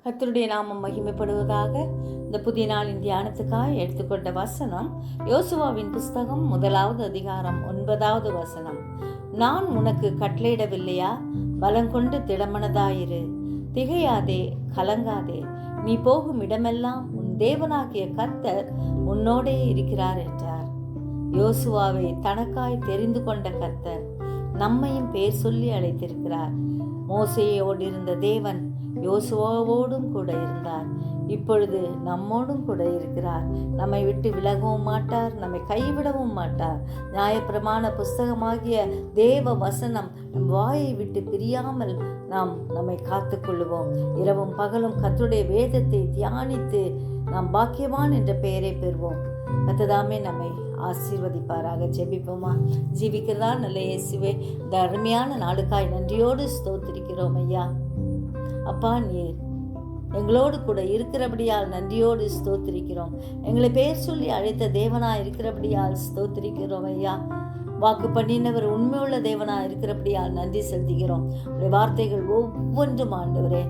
கர்த்தருடைய நாமம் மகிமைப்படுவதாக. இந்த புதிய நாளின் தியானத்துக்காக எடுத்துக்கொண்ட வசனம் யோசுவாவின் புஸ்தகம் 1வது அதிகாரம் 9வது வசனம். நான் உனக்கு கட்டளையிடவில்லையா? பலங்கொண்டு திடமனதாயிரு, திகையாதே, கலங்காதே. நீ போகும் இடமெல்லாம் உன் தேவனாகிய கர்த்தர் உன்னோடே இருக்கிறார் என்றார். யோசுவாவை தனக்காய் தெரிந்து கொண்ட கர்த்தர் நம்மையும் பேர் சொல்லி அழைத்திருக்கிறார். மோசேயோடு இருந்த தேவன் யோசுவாவோடும் கூட இருந்தார். இப்பொழுது நம்மோடும் கூட இருக்கிறார். நம்மை விட்டு விலகவும் மாட்டார், நம்மை கைவிடவும் மாட்டார். நியாயப்பிரமாண புஸ்தகமாகிய தேவ வசனம் நம் வாயை விட்டு பிரியாமல் நம்மை காத்துக்கொள்ளுவோம். இரவும் பகலும் கர்த்தருடைய வேதத்தை தியானித்து நாம் பாக்கியவான் என்ற பெயரை பெறுவோம். கர்த்ததாமே நம்மை ஆசீர்வதிப்பாராக. ஜெபிப்போமா. ஜீவிக்கிறதா நல்ல இயேசுவே, இந்த அருமையான நாளுக்காய் நன்றியோடு ஸ்தோத்திரிக்கிறோம் ஐயா. அப்பா, நீர் எங்களோடு கூட இருக்கிறபடியால் நன்றியோடு ஸ்தோத்திரிக்கிறோம். எங்களை பெயர் சொல்லி அழைத்த தேவனா இருக்கிறபடியால் ஸ்தோத்திரிக்கிறோம் ஐயா. வாக்கு பண்ணினவர் உண்மையுள்ள தேவனா இருக்கிறபடியால் நன்றி செலுத்துகிறோம். உடைய வார்த்தைகள் ஒவ்வொன்றும் ஆண்டவரே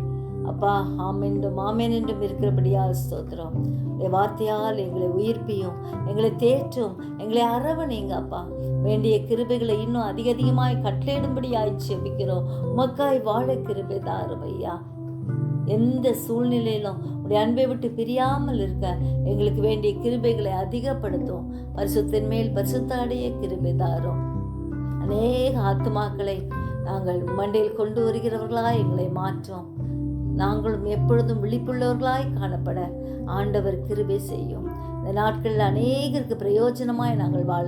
அப்பா ஆமென்றும் ஆமென் என்றும் இருக்கிறபடியால் ஸ்தோத்திரம். உடைய வார்த்தையால் எங்களை உயிர்ப்பியும், எங்களை தேற்றும், எங்களை அரவணைங்க அப்பா. வேண்டிய கிருபைகளை இன்னும் அதிகமாய் கட்டளையிடும்படியாய் செபிக்கிறோம். உமக்காய் வாழ கிருபை தாரும் ஐயா. எந்த சூழ்நிலையிலும் உடைய அன்பை விட்டு பிரியாமல் இருக்க எங்களுக்கு வேண்டிய கிருபைகளை அதிகப்படுத்தும். பரிசுத்தின் மேல் பரிசுத்த அடைய கிருபை தாரும். அநேக ஆத்துமாக்களை நாங்கள் மண்டையில் கொண்டு வருகிறவர்களாய் எங்களை மாற்றோம். நாங்களும் எப்பொழுதும் விழிப்புள்ளவர்களாய் காணப்பட ஆண்டவர் கிருபை செய்யும். இந்த நாட்களில் அநேகருக்கு பிரயோஜனமாய் நாங்கள் வாழ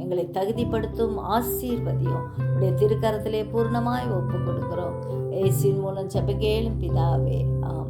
எங்களை தகுதிப்படுத்தும். ஆசீர்வதியும். உடைய திருக்கரத்திலே பூர்ணமாய் ஒப்பு கொடுக்கிறோம். இயேசுவின் மூலம் ஜெபம் கேளும் பிதாவே. ஆமென்.